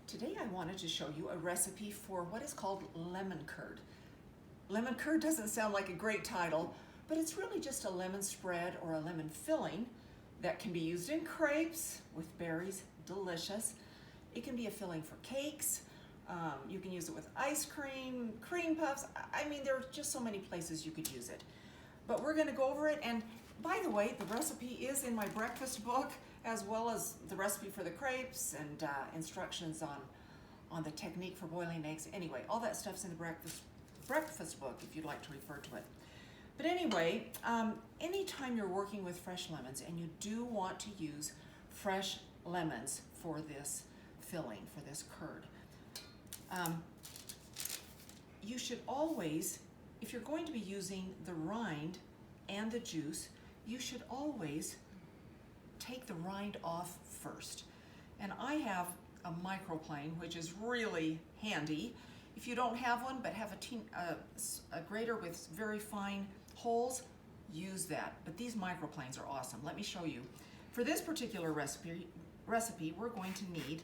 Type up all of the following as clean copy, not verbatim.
Today I wanted to show you a recipe for what is called lemon curd. Lemon curd doesn't sound like a great title, but it's really just a lemon spread or a lemon filling that can be used in crepes with berries, delicious. It can be a filling for cakes. You can use it with ice cream, cream puffs. I mean, there are just so many places you could use it. But we're gonna go over it, and by the way, the recipe is in my breakfast book, as well as the recipe for the crepes and instructions on the technique for boiling eggs. Anyway, all that stuff's in the breakfast book if you'd like to refer to it. But anyway, anytime you're working with fresh lemons, and you do want to use fresh lemons for this filling, for this curd, you should always, if you're going to be using the rind and the juice, you should always take the rind off first. And I have a microplane, which is really handy. If you don't have one, but have a grater with very fine holes, use that. But these microplanes are awesome. Let me show you. For this particular recipe, we're going to need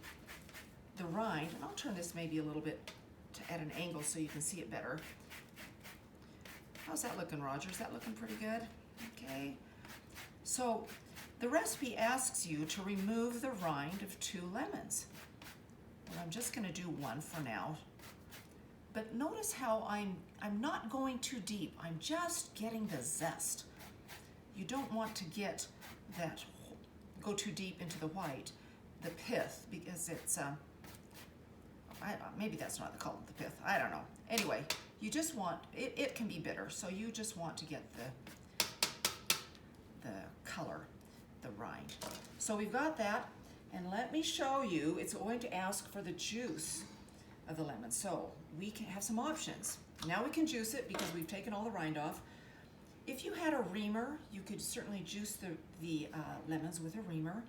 the rind, and I'll turn this maybe a little bit at an angle so you can see it better. How's that looking, Roger? Is that looking pretty good? Okay. So the recipe asks you to remove the rind of 2 lemons. Well, I'm just going to do one for now. But notice how I'm not going too deep. I'm just getting the zest. You don't want to get that, go too deep into the white, the pith, because it's, maybe that's not called the pith, I don't know. Anyway, you just want, it can be bitter, so you just want to get the color, the rind. So we've got that, and let me show you, it's going to ask for the juice of the lemon. So we can have some options. Now we can juice it because we've taken all the rind off. If you had a reamer, you could certainly juice the lemons with a reamer.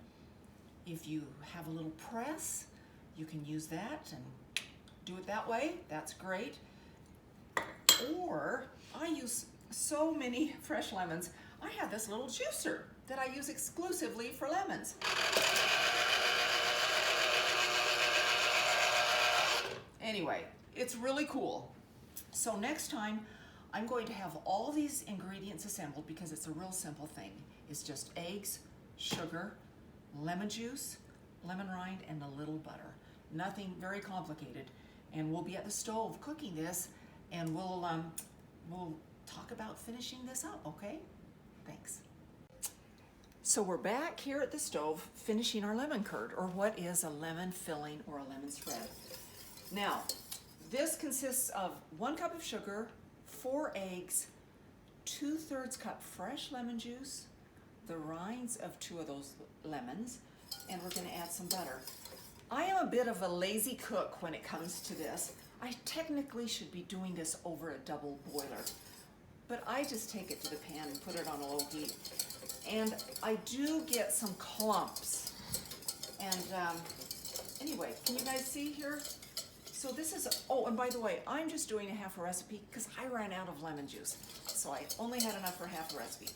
If you have a little press, you can use that and do it that way. That's great. Or I use so many fresh lemons. I have this little juicer that I use exclusively for lemons. Anyway, it's really cool. So next time, I'm going to have all these ingredients assembled because it's a real simple thing. It's just eggs, sugar, lemon juice, lemon rind, and a little butter. Nothing very complicated. And we'll be at the stove cooking this, and we'll talk about finishing this up, okay? Thanks. So we're back here at the stove finishing our lemon curd, or what is a lemon filling or a lemon spread. Now, this consists of 1 cup of sugar, 4 eggs, 2/3 cup fresh lemon juice, the rinds of 2 of those lemons, and we're going to add some butter. I am a bit of a lazy cook when it comes to this. I technically should be doing this over a double boiler, but I just take it to the pan and put it on a low heat. And I do get some clumps. And anyway, can you guys see here? So this is, oh, and by the way, I'm just doing a half a recipe because I ran out of lemon juice. So I only had enough for half a recipe.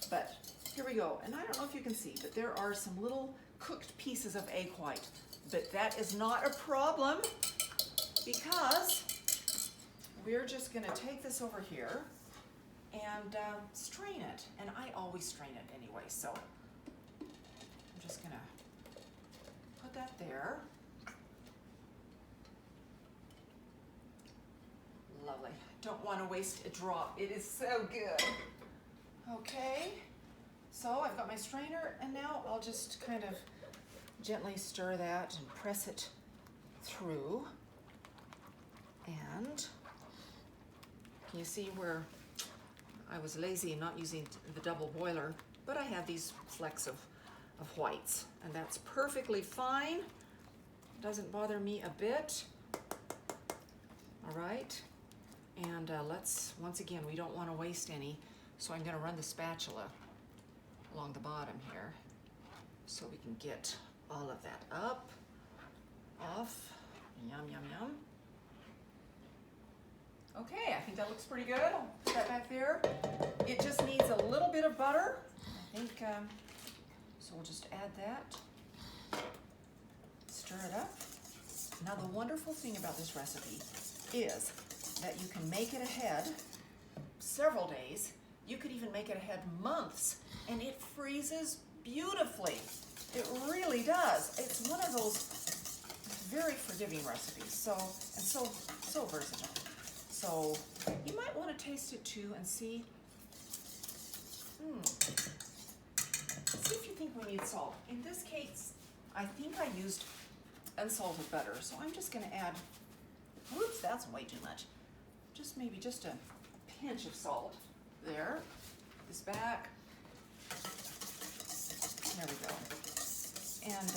But here we go. And I don't know if you can see, but there are some little cooked pieces of egg white. But that is not a problem because we're just gonna take this over here and strain it. And I always strain it anyway, so I'm just gonna put that there. Lovely. Don't want to waste a drop. It is so good. Okay, so I've got my strainer, and now I'll just kind of gently stir that and press it through. And can you see where I was lazy and not using the double boiler, but I have these flecks of whites, and that's perfectly fine. Doesn't bother me a bit. All right. And once again, we don't want to waste any, so I'm going to run the spatula along the bottom here so we can get all of that up, off. Yum, yum, yum. Okay, I think that looks pretty good. I'll put that back there. It just needs a little bit of butter, I think, so we'll just add that. Stir it up. Now the wonderful thing about this recipe is that you can make it ahead several days. You could even make it ahead months, and it freezes beautifully. It really does. It's one of those very forgiving recipes, so versatile. So you might want to taste it too and see. See if you think we need salt. In this case, I think I used unsalted butter, so I'm just going to add. Whoops, that's way too much. Maybe just a pinch of salt. There. This back. There we go. And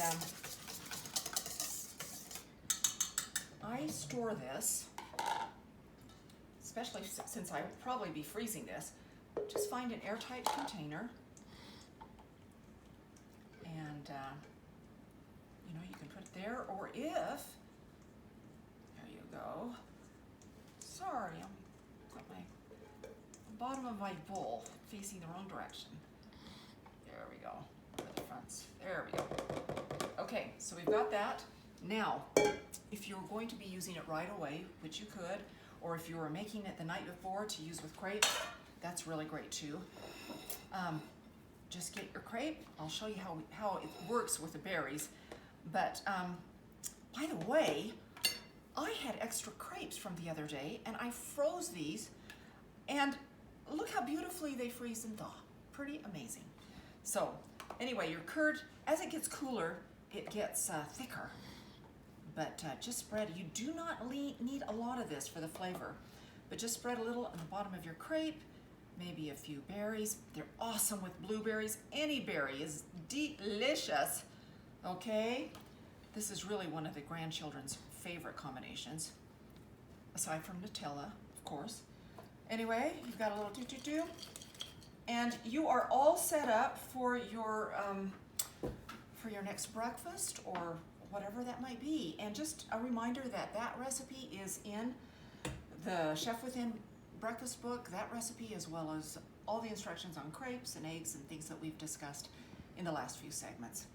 I store this, especially since I will probably be freezing this. Just find an airtight container, and you know, you can put it there, or if, there you go. Sorry, I'm got my bottom of my bowl facing the wrong direction. There we go. Where the fronts. There we go. Okay, so we've got that. Now, if you're going to be using it right away, which you could, or if you were making it the night before to use with crepes, that's really great too. Just get your crepe. I'll show you how it works with the berries. But by the way, I had extra crepes from the other day, and I froze these, and look how beautifully they freeze and thaw. Pretty amazing. So anyway, your curd, as it gets cooler, it gets thicker. But just spread. You do not need a lot of this for the flavor, but just spread a little on the bottom of your crepe, maybe a few berries. They're awesome with blueberries. Any berry is delicious, okay? This is really one of the grandchildren's favorite combinations, aside from Nutella, of course. Anyway, you've got a little do-do-do, and you are all set up for your next breakfast or whatever that might be. And just a reminder that that recipe is in the Chef Within breakfast book, that recipe, as well as all the instructions on crepes and eggs and things that we've discussed in the last few segments.